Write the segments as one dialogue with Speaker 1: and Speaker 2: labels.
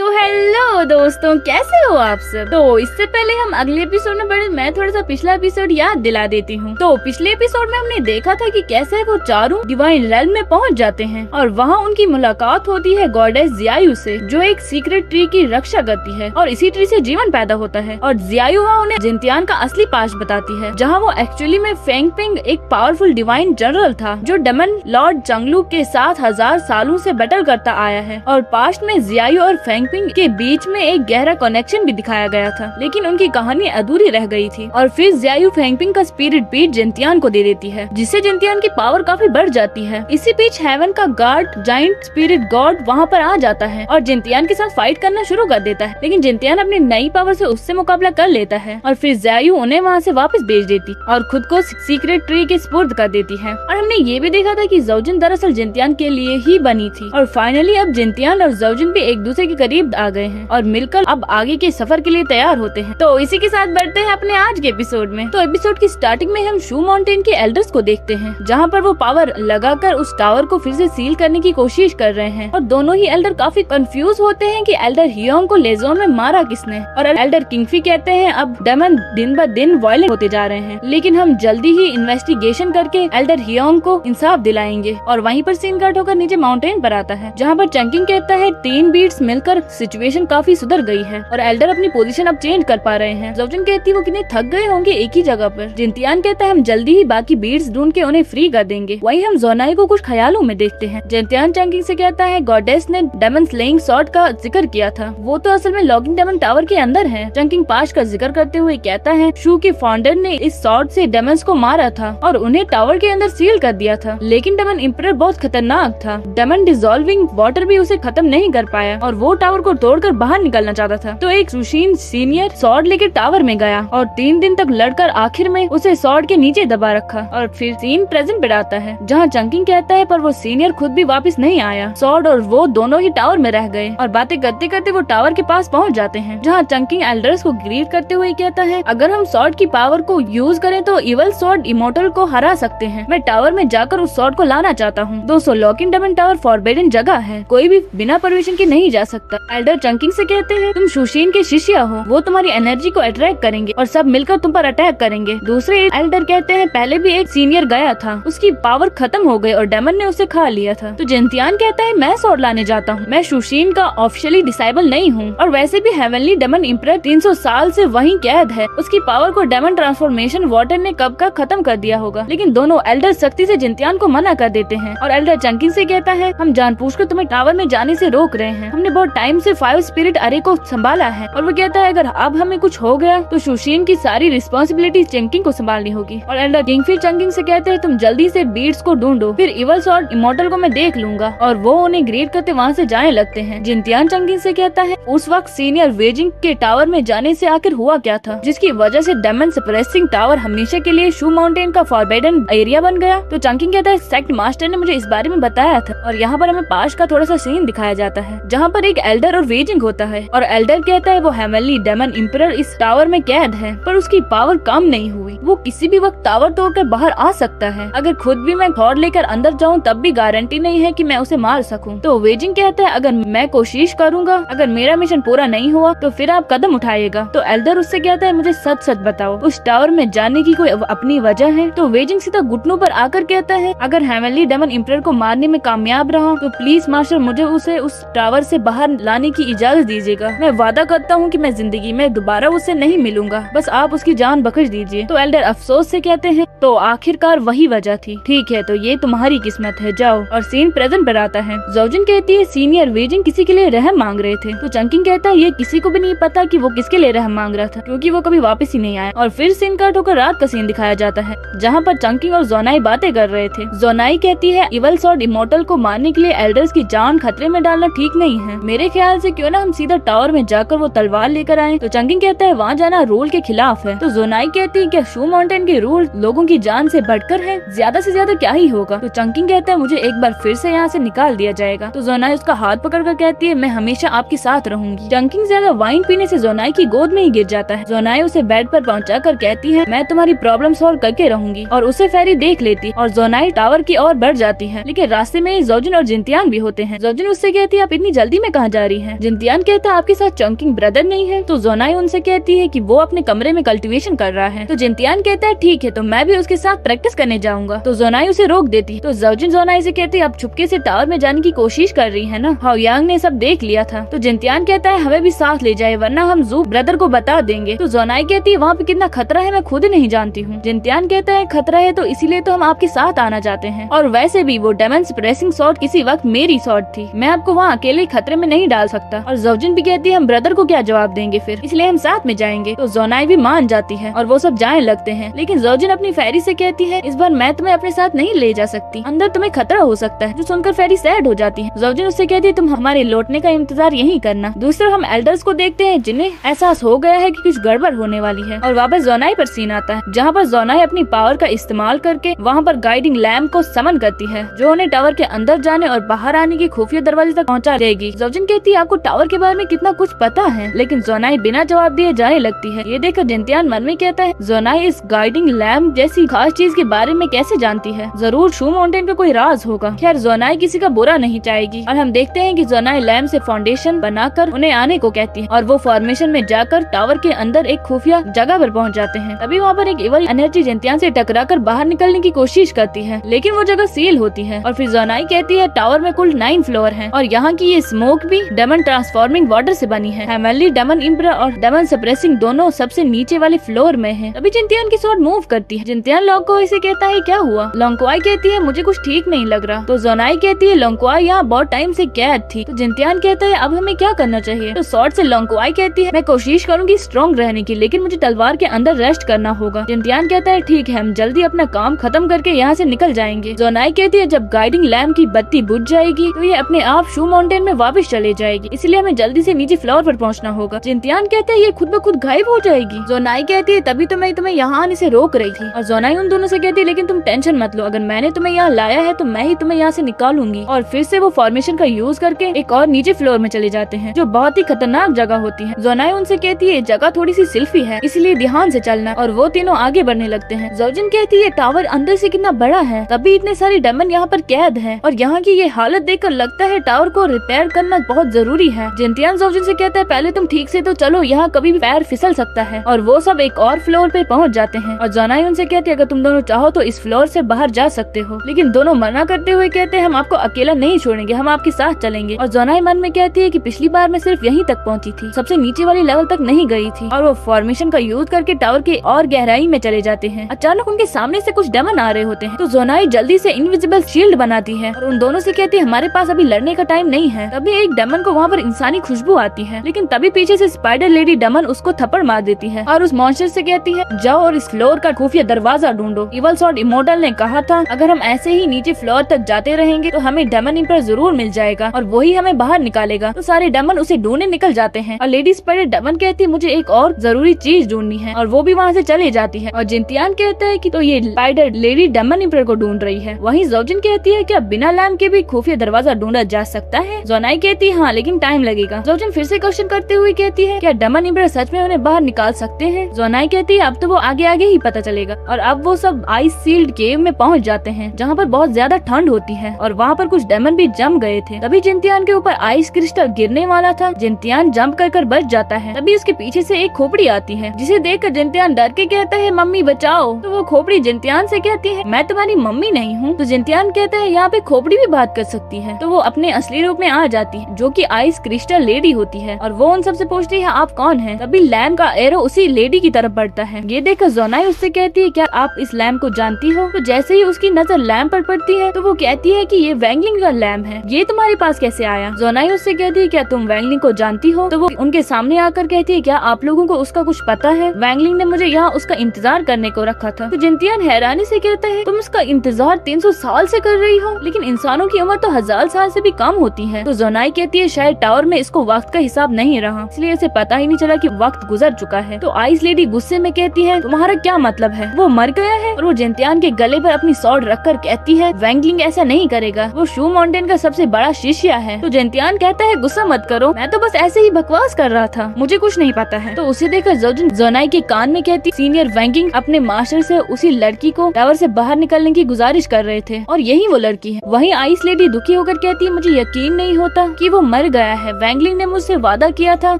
Speaker 1: तो हेलो दोस्तों, कैसे हो आप सब। तो इससे पहले हम अगले एपिसोड में बढ़े, मैं थोड़ा सा पिछला एपिसोड याद दिला देती हूँ। तो पिछले एपिसोड में हमने देखा था कि कैसे वो चारों डिवाइन रेल्म में पहुँच जाते हैं और वहाँ उनकी मुलाकात होती है गॉडेस जियायु से, जो एक सीक्रेट ट्री की रक्षा करती है और इसी ट्री से जीवन पैदा होता है। और जियायु उन्हें जिनतियान का असली पास्ट बताती है, जहाँ वो एक्चुअली में फेंगपिंग एक पावरफुल डिवाइन जनरल था जो डेमन लॉर्ड चंगलू के साथ 1000 सालों से बैटल करता आया है। और पास्ट में जियायु और फेंगपिंग के बीच में एक गहरा कनेक्शन भी दिखाया गया था, लेकिन उनकी कहानी अधूरी रह गई थी। और फिर जियायु फेंगपिंग का स्पिरिट बीट जिनतियान को दे देती है, जिससे जिनतियान की पावर काफी बढ़ जाती है। इसी बीच हेवन का गार्ड जाइंट स्पिरिट गॉड वहाँ पर आ जाता है और जिनतियान के साथ फाइट करना शुरू कर देता है, लेकिन जिनतियान अपनी नई पावर से उससे मुकाबला कर लेता है। और फिर जियायु उन्हें वहाँ से वापस भेज देती और खुद को सीक्रेट ट्री के स्पुर्द कर देती है। और हमने ये भी देखा था कि जोजिन दरअसल जिनतियान के लिए ही बनी थी। और फाइनली अब जिनतियान और जोजिन भी एक दूसरे के करीब आ गए हैं और मिलकर अब आगे के सफर के लिए तैयार होते हैं। तो इसी के साथ बढ़ते हैं अपने आज के एपिसोड में। तो एपिसोड की स्टार्टिंग में हम शू माउंटेन के एल्डर्स को देखते हैं, जहाँ पर वो पावर लगाकर उस टावर को फिर से सील करने की कोशिश कर रहे हैं। और दोनों ही एल्डर काफी कंफ्यूज होते हैं कि एल्डर हियोंग को लेजोन में मारा किसने। और एल्डर किंगफी कहते हैं अब डेमन दिन ब दिन वायलेंट होते जा रहे हैं, लेकिन हम जल्दी ही इन्वेस्टिगेशन करके एल्डर हियोंग को इंसाफ दिलाएंगे। और वहीं पर सीन कट होकर नीचे माउंटेन पर आता है, जहाँ पर चंकिंग कहता है 3 बीट्स मिलकर सिचुएशन काफी सुधर गई है और एल्डर अपनी पोजीशन अब चेंज कर पा रहे हैं। जोजिन कहती है वो कितने थक गए होंगे एक ही जगह पर। जिनतियान कहता है हम जल्दी ही बाकी बीट्स ढूंढ के उन्हें फ्री कर देंगे। वहीं हम जोनाई को कुछ ख्यालों में देखते हैं। जिनतियान चंकिंग से कहता है गॉडेस ने डेमन स्लेइंग शॉट का जिक्र किया था, वो तो असल में लॉगिंग डेमन टावर के अंदर है। चंकिंग पास्ट का जिक्र करते हुए कहता है शू के फाउंडर ने इस शॉट से डेमन्स को मारा था और उन्हें टावर के अंदर सील कर दिया था, लेकिन डेमन इम्परर बहुत खतरनाक था। डेमन डिसॉल्विंग वाटर भी उसे खत्म नहीं कर पाया और वो टावर को तोड़कर बाहर निकलना चाहता था। तो एक सुशीन सीनियर सॉर्ड लेकर टावर में गया और 3 दिन तक लड़कर आखिर में उसे सॉर्ड के नीचे दबा रखा। और फिर सीन प्रेजेंट पे आता है, जहाँ चंकिंग कहता है पर वो सीनियर खुद भी वापस नहीं आया। सॉर्ड और वो दोनों ही टावर में रह गए और बातें करते करते वो टावर के पास पहुँच जाते हैं, जहाँ चंकिंग एल्डर्स को ग्रीट करते हुए कहता है अगर हम सॉर्ड की पावर को यूज करें तो इवल सॉर्ड इमोर्टल को हरा सकते हैं। मैं टावर में जाकर उस सॉर्ड को लाना चाहता हूँ। 200 लॉकिंग डेमन टावर फॉरबिडन जगह है, कोई भी बिना परमिशन के नहीं जा सकता। एल्डर चंकिंग से कहते हैं तुम सुशीन के शिष्य हो, वो तुम्हारी एनर्जी को अट्रैक्ट करेंगे और सब मिलकर तुम पर अटैक करेंगे। दूसरे एल्डर कहते हैं पहले भी एक सीनियर गया था, उसकी पावर खत्म हो गई और डेमन ने उसे खा लिया था। तो जिनतियान कहता है मैं सॉर्ड लाने जाता हूँ, मैं सुशीन का ऑफिशियली डिसेबल नहीं हूँ और वैसे भी हेवनली डेमन इम्परर 300 साल से वहीं कैद है, उसकी पावर को डेमन ट्रांसफॉर्मेशन वाटर ने कब का खत्म कर दिया होगा। लेकिन दोनों एल्डर सख्ती से जिनतियान को मना कर देते हैं और एल्डर चंकिंग से कहता है हम जानबूझकर तुम्हें टावर में जाने से रोक रहे हैं, हमने बहुत टाइम से 5 स्पिरिट अरे को संभाला है। और वो कहता है अगर अब हमें कुछ हो गया तो सुशीन की सारी रिस्पॉन्सिबिलिटी चंकिंग को संभालनी होगी। और एल्डर किंगफी चंकिंग से कहते हैं तुम जल्दी से बीट्स को ढूंढो, फिर इवल सॉर्ड इमोर्टल को मैं देख लूंगा। और वो उन्हें ग्रेट करते वहाँ से जाने लगते हैं। जिनतियान चंकिंग से कहता है उस वक्त सीनियर वेजिंग के टावर में जाने से आखिर हुआ क्या था, जिसकी वजह से डेमन सप्रेसिंग टावर हमेशा के लिए शू माउंटेन का फॉरबिडन एरिया बन गया। तो चंकिंग कहता है सेक्ट मास्टर ने मुझे इस बारे में बताया था। और यहाँ पर हमें पास्ट का थोड़ा सा सीन दिखाया जाता है, जहाँ पर एक एल्डर और वेजिंग होता है और एल्डर कहता है वो हेवनली डेमन इम्परर इस टावर में कैद है, पर उसकी पावर कम नहीं हुई, वो किसी भी वक्त टावर तोड़कर बाहर आ सकता है। अगर खुद भी मैं थॉर लेकर अंदर जाऊँ तब भी गारंटी नहीं है कि मैं उसे मार सकूं। तो वेजिंग कहता है अगर मैं कोशिश करूंगा, अगर मेरा मिशन पूरा नहीं हुआ तो फिर आप कदम उठाइएगा। तो एल्डर उससे कहता है मुझे सच सच बताओ, उस टावर में जाने की कोई अपनी वजह है। तो वेजिंग सीधा घुटनों पर आकर कहता है अगर हेवनली डेमन इम्परर को मारने में कामयाब रहा तो प्लीज मास्टर मुझे उसे उस टावर से बाहर लाने की इजाजत दीजिएगा। मैं वादा करता हूँ कि मैं जिंदगी में दोबारा उससे नहीं मिलूंगा, बस आप उसकी जान बख्श दीजिए। तो एल्डर अफसोस से कहते हैं तो आखिरकार वही वजह थी, ठीक है तो ये तुम्हारी किस्मत है, जाओ। और सीन प्रेजेंट पर आता है। जोजिन कहती है सीनियर वेजिंग किसी के लिए रहम मांग रहे थे। तो चंकिंग कहता है ये किसी को भी नहीं पता कि वो किसके लिए रहम मांग रहा था, क्योंकि वो कभी वापस ही नहीं आया। और फिर सीन कट होकर रात का सीन दिखाया जाता है, जहाँ पर चंकिंग और जोनाई बातें कर रहे थे। जोनाई कहती है इवल सॉर्ड इमोर्टल को मारने के लिए एल्डर्स की जान खतरे में डालना ठीक नहीं है, मेरे ख्याल से क्यों ना हम सीधा टावर में जाकर वो तलवार लेकर आए। तो चंकिंग कहता है वहाँ जाना रूल के खिलाफ है। तो जोनाई कहती है क्या शू माउंटेन के रूल लोगों की जान से बढ़कर है, ज्यादा से ज्यादा क्या ही होगा। तो चंकिंग कहता है मुझे एक बार फिर से यहाँ से निकाल दिया जाएगा। तो जोनाई उसका हाथ पकड़कर कहती है मैं हमेशा आपके साथ रहूंगी। चंकिंग ज्यादा वाइन पीने से जोनाई की गोद में ही गिर जाता है। जोनाई उसे बेड पर पहुंचाकर कहती है मैं तुम्हारी प्रॉब्लम सॉल्व करके रहूंगी और उसे फेरी देख लेती और जोनाई टावर की ओर बढ़ जाती है। लेकिन रास्ते में जोजिन और जिनतियान भी होते हैं। जोजिन उससे कहती है आप इतनी जल्दी में कहाँ जा परी हैं। जिनतियान कहता है आपके साथ चंकिंग ब्रदर नहीं है? तो जोनाई उनसे कहती है कि वो अपने कमरे में कल्टीवेशन कर रहा है। तो जिनतियान कहता है ठीक है, तो मैं भी उसके साथ प्रैक्टिस करने जाऊंगा। तो जोनाई उसे रोक देती है। तो जौजिन जोनाई से कहती है आप चुपके से टावर में जाने की कोशिश कर रही है ना, हाओयांग ने सब देख लिया था। तो जिनतियान कहता है हमें भी साथ ले जाए वरना हम जू ब्रदर को बता देंगे। तो जोनाई कहती है वहाँ पे कितना खतरा है मैं खुद नहीं जानती हूँ। जिनतियान कहता है खतरा है तो इसीलिए तो हम आपके साथ आना चाहते हैं, और वैसे भी वो डेमन प्रेसिंग शॉट किसी वक्त मेरी शॉट थी, मैं आपको वहाँ अकेले खतरे में नहीं डाल सकता। और जौजिन भी कहती है हम ब्रदर को क्या जवाब देंगे फिर, इसलिए हम साथ में जाएंगे। तो जोनाई भी मान जाती है और वो सब जाने लगते हैं। लेकिन जौजिन अपनी फेरी से कहती है इस बार मैं तुम्हें अपने साथ नहीं ले जा सकती, अंदर तुम्हें खतरा हो सकता है। जो सुनकर फेरी सैड हो जाती है। जौजिन उससे कहती है तुम हमारे लौटने का इंतजार यही करना। दूसरा हम एल्डर्स को देखते हैं जिन्हें एहसास हो गया है कि कुछ गड़बड़ होने वाली है, और वापस जोनाई पर सीन आता है जहाँ पर जोनाई अपनी पावर का इस्तेमाल करके वहाँ पर गाइडिंग लैम्प को समन करती है जो उन्हें टावर के अंदर जाने और बाहर आने के खुफिया दरवाजे तक पहुँचा देगी। जौजिन कहती है आपको टावर के बारे में कितना कुछ पता है, लेकिन जोनाई बिना जवाब दिए जाने लगती है। ये देखकर जिनतियान मन में कहता है जोनाई इस गाइडिंग लैम्प जैसी खास चीज के बारे में कैसे जानती है, जरूर शू माउंटेन का कोई राज होगा। खैर जोनाई किसी का बुरा नहीं चाहेगी और हम देखते हैं कि जोनाई लैम्प से फाउंडेशन बनाकर उन्हें आने को कहती है और वो फॉर्मेशन में जाकर टावर के अंदर एक खुफिया जगह पर पहुंच जाते हैं। तभी वहाँ पर एक इवल एनर्जी जिनतियान से टकराकर बाहर निकलने की कोशिश करती है, लेकिन वो जगह सील होती है। और फिर जोनाई कहती है टावर में कुल 9 फ्लोर हैं और यहाँ की ये स्मोक भी डेमन ट्रांसफॉर्मिंग वाटर से बनी है। हेमनली डेमन इम्पर और डेमन सप्रेसिंग दोनों सबसे नीचे वाले फ्लोर में है। तभी जिनतियान की स्वॉर्ड मूव करती है। जिनतियान लोंगक्वाई से कहता है क्या हुआ? लोंगक्वाई कहती है मुझे कुछ ठीक नहीं लग रहा। तो जोनाई कहती है लोंगक्वाई यहाँ बहुत टाइम से कैद थी। तो जिनतियान कहता है अब हमें क्या करना चाहिए? तो स्वॉर्ड से लोंगक्वाई कहती है मैं कोशिश करूंगी स्ट्रॉन्ग रहने की, लेकिन मुझे तलवार के अंदर रेस्ट करना होगा। जिनतियान कहता है ठीक है, हम जल्दी अपना काम खत्म करके यहाँ से निकल जाएंगे। जोनाई कहती है जब गाइडिंग लैम्प की बत्ती बुझ जाएगी तो ये अपने आप शू माउंटेन में वापस चले जाएगी, इसलिए हमें जल्दी से नीचे फ्लोर पर पहुंचना होगा। जिनतियान कहते हैं ये खुद ब खुद गायब हो जाएगी। जोनाई कहती है तभी तो मैं तुम्हें यहाँ आने से रोक रही थी। और जोनाई उन दोनों से कहती है लेकिन तुम टेंशन मत लो, अगर मैंने तुम्हें यहाँ लाया है तो मैं ही तुम्हें यहाँ से निकालूंगी। और फिर से वो फॉर्मेशन का यूज करके एक और नीचे फ्लोर में चले जाते हैं जो बहुत ही खतरनाक जगह होती है। जोनाई उनसे कहती है जगह थोड़ी सी सिल्फी है इसलिए ध्यान से चलना, और वो तीनों आगे बढ़ने लगते हैं। जौजिन कहती है टावर अंदर से कितना बड़ा है, तभी इतने सारे डेमन यहाँ पर कैद हैं और यहाँ की ये हालत देखकर लगता है टावर को रिपेयर करना बहुत जरूरी है। जिनतियान जौजिन से कहता है पहले तुम ठीक से तो चलो, यहाँ कभी भी पैर फिसल सकता है। और वो सब एक और फ्लोर पे पहुँच जाते हैं और जोनाई उनसे कहती है अगर तुम दोनों चाहो तो इस फ्लोर से बाहर जा सकते हो, लेकिन दोनों मना करते हुए कहते हैं हम आपको अकेला नहीं छोड़ेंगे, हम आपके साथ चलेंगे। और जोनाई मन में कहती है कि पिछली बार मैं सिर्फ यहीं तक पहुंची थी, सबसे नीचे वाली लेवल तक नहीं गई थी। और वो फॉर्मेशन का यूज करके टावर के और गहराई में चले जाते हैं। अचानक उनके सामने से कुछ डेमन आ रहे होते हैं तो जोनाई जल्दी से इनविजिबल शील्ड बनाती है और उन दोनों से कहती है हमारे पास अभी लड़ने का टाइम नहीं है। तभी एक डेमन को वहाँ पर इंसानी खुशबू आती है, लेकिन तभी पीछे से स्पाइडर लेडी डेमन उसको थप्पड़ मार देती है और उस मॉन्स्टर से कहती है जाओ और इस फ्लोर का खुफिया दरवाजा ढूंढो। इवल सॉर्ड इमोर्टल ने कहा था अगर हम ऐसे ही नीचे फ्लोर तक जाते रहेंगे तो हमें डेमन इम्पर जरूर मिल जाएगा और वही हमें बाहर निकालेगा। तो सारे डेमन उसे ढूंढने निकल जाते हैं और लेडी स्पाइडर डेमन कहती है मुझे एक और जरूरी चीज ढूंढनी है, और वो भी वहाँ से चले जाती है। और जिनतियान कहता है कि तो ये स्पाइडर लेडी डेमन इम्पर को ढूंढ रही है। वहीं जौजिन कहती है क्या बिना लैम्प के भी खुफिया दरवाजा ढूंढा जा सकता है? जोनाई कहती है हाँ, लेकिन टाइम लगेगा। जौजिन फिर से क्वेश्चन करते हुए कहती है क्या डेमन इम्पर सच में उन्हें बाहर निकाल सकते हैं? जोनाई कहती है अब तो वो आगे आगे ही पता चलेगा। और अब वो सब आइस सील्ड केव में पहुंच जाते हैं जहाँ पर बहुत ज्यादा ठंड होती है और वहाँ पर कुछ डेमन भी जम गए थे। तभी जिनतियान के ऊपर आइस क्रिस्टल गिरने वाला था। जिनतियान जंप कर बच जाता है। तभी उसके पीछे से एक खोपड़ी आती है जिसे देखकर जिनतियान डर के कहता है मम्मी बचाओ। तो वो खोपड़ी जिनतियान से कहती है मैं तुम्हारी मम्मी नहीं हूँ। तो जिनतियान कहता है यहाँ पे खोपड़ी भी बात कर सकती है। तो वो अपने असली रूप में आ जाती है जो कि आइस क्रिस्टल लेडी होती है और वो उन सबसे पूछती है आप कौन है? तभी लैम्प का एरो उसी लेडी की तरफ बढ़ता है। ये देखकर जोनाई उससे कहती है क्या आप इस लैम्प को जानती हो? तो जैसे ही उसकी नजर लैम्प पर पड़ती है तो वो कहती है कि ये वैंगलिंग का लैम्प है, ये तुम्हारे पास कैसे आया? जोनाई उससे कहती है क्या तुम वैंगलिंग को जानती हो? तो वो उनके सामने आकर कहती है क्या आप लोगों को उसका कुछ पता है? वैंगलिंग ने मुझे यहाँ उसका इंतजार करने को रखा था। तो जिनतियान हैरानी से कहता है तुम इसका इंतजार 300 साल से कर रही हो, लेकिन इंसानों की उम्र तो 1000 साल से भी कम होती है। तो जोनाई कहती है शायद टावर में इसको वक्त का हिसाब नहीं रहा, इसलिए इसे पता ही नहीं चला कि वक्त गुजर चुका है। तो आइस लेडी गुस्से में कहती है तुम्हारा क्या मतलब है, वो मर गया है? और वो जिनतियान के गले पर अपनी स्वॉर्ड रखकर कहती है वैंगलिंग ऐसा नहीं करेगा, वो शू माउंटेन का सबसे बड़ा शिष्य है। तो जिनतियान कहता है गुस्सा मत करो, मैं तो बस ऐसे ही बकवास कर रहा था, मुझे कुछ नहीं पता है। तो उसे देखकर जौजिन जोनाई के कान में कहती सीनियर वैंगिंग अपने मास्टर से उसी लड़की को टावर से बाहर निकलने की गुजारिश कर रहे थे और यही वो लड़की है। वहीं आइस लेडी दुखी होकर कहती है मुझे यकीन नहीं होता कि वो मर गया है। वैंगलिंग ने मुझसे वादा किया था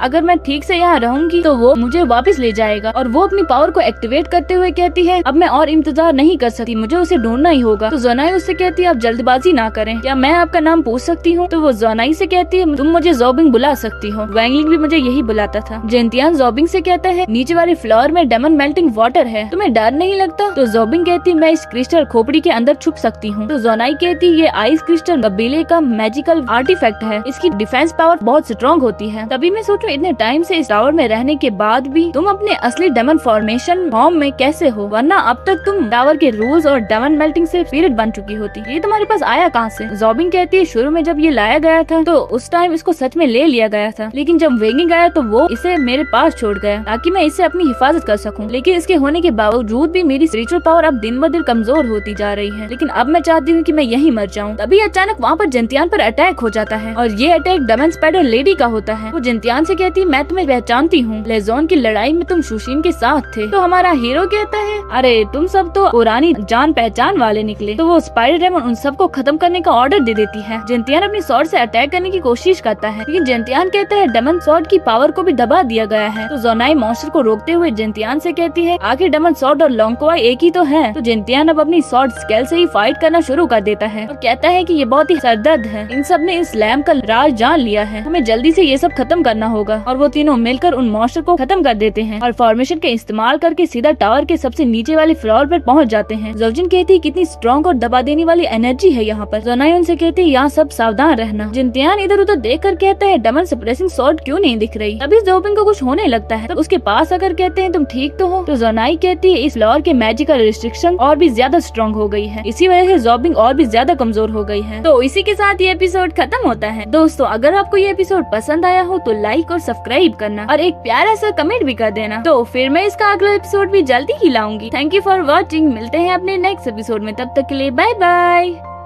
Speaker 1: अगर मैं ठीक से यहाँ रहूंगी तो वो मुझे वापस ले जाएगा। और वो अपनी पावर को एक्टिवेट करते हुए कहती है अब मैं और इंतजार नहीं कर सकती, मुझे उसे ढूंढना ही होगा। तो जोनाई उससे कहती है आप जल्दबाजी ना करें, क्या मैं आपका नाम पूछ सकती हूँ? तो वो जोनाई से कहती है तुम मुझे ज़ोबिंग बुला सकती हो, वैंगलिंग भी मुझे यही बुलाता था। जेंटियान ज़ोबिंग से कहता है नीचे वाले फ्लोर में डेमन मेल्टिंग वाटर है, तुम्हें डर नहीं लगता? तो ज़ोबिंग कहती मैं इस क्रिस्टल खोपड़ी के अंदर छुप सकती हूँ। तो जोनाई कहती ये आइस क्रिस्टल कबीले का मैजिकल आर्टिफैक्ट है, इसकी डिफेंस पावर बहुत स्ट्रॉन्ग होती है। तभी मैं सोचूं इतने टाइम से इस टावर में रहने के बाद भी तुम अपने असली डेमन फॉर्मेशन फॉर्म में कैसे हो, वरना अब तक तुम टावर के रूल्स और डेमन मेल्टिंग से पीरियड बन चुकी होती। ये तुम्हारे पास आया कहाँ से? ज़ोबिंग कहती है शुरू में जब ये लाया गया था तो उस टाइम इसको सच में ले लिया गया था, लेकिन जब वेंगिंग आया तो वो इसे मेरे पास छोड़ गया ताकि मैं इससे अपनी हिफाजत कर सकूं। लेकिन इसके होने के बावजूद भी मेरी स्पिरिचुअल पावर अब दिन ब दिन कमजोर होती जा रही है, लेकिन अब मैं चाहती हूँ कि मैं यहीं मर जाऊं। तभी अचानक वहाँ पर जेंटियान पर अटैक हो जाता है और ये अटैक डेमन स्पाइडर लेडी का होता है। वो जेंटियान से कहती है मैं तुम्हें पहचानती हूँ, लेज़ोन की लड़ाई में तुम शुशीन के साथ थे। तो हमारा हीरो कहता है अरे तुम सब तो पुरानी जान पहचान वाले निकले। तो वो स्पाइडर डेमन उन सबको खत्म करने का ऑर्डर दे देती है। जेंटियान अपनी स्वॉर्ड से अटैक करने की कोशिश करता है, लेकिन जेंटियान कहता है डेमन स्वॉर्ड की पावर को भी दबा दिया गया है। तो जोनाई मॉन्स्टर को रोकते हुए जेंटियान से कहती है आखिर डेमन स्वॉर्ड और लॉन्गक्वाई एक ही तो है। तो जेंटियान अब अपनी स्वॉर्ड स्केल से ही फाइट करना शुरू कर देता है और कहता है कि ये बहुत ही सरदर्द है, इन सब ने इस लैम्प का राज जान लिया है, हमें जल्दी से ये सब खत्म करना होगा। और वो तीनों मिलकर उन मॉन्स्टर को खत्म कर देते हैं और फॉर्मेशन का इस्तेमाल करके सीधा टावर के सबसे नीचे वाले फ्लोर पर पहुंच जाते हैं। जोजिन कहती है कितनी स्ट्रॉन्ग और दबा देने वाली एनर्जी है यहाँ पर। जोनाई उनसे कहती है यहाँ सब सावधान रहना। जेंटियान इधर उधर देख कर कहता है डेमन सप्रेसिंग स्वॉर्ड क्यों नहीं दिख रही? तभी ज़ोबिंग को कुछ होने लगता है, तब उसके पास अगर कहते हैं तुम ठीक तो हो? तो जोनाई कहती है इस फ्लोर के मैजिकल रिस्ट्रिक्शन और भी ज्यादा स्ट्रॉन्ग हो गई है, इसी वजह से ज़ोबिंग और भी ज्यादा कमजोर हो गई है। तो इसी के साथ ये एपिसोड खत्म होता है। दोस्तों अगर आपको ये एपिसोड पसंद आया हो तो लाइक और सब्सक्राइब करना और एक प्यारा सा कमेंट भी कर देना। तो फिर मैं इसका अगला एपिसोड भी जल्दी ही लाऊंगी। थैंक यू फॉर वॉचिंग, मिलते हैं अपने नेक्स्ट एपिसोड में, तब तक के लिए बाय बाय।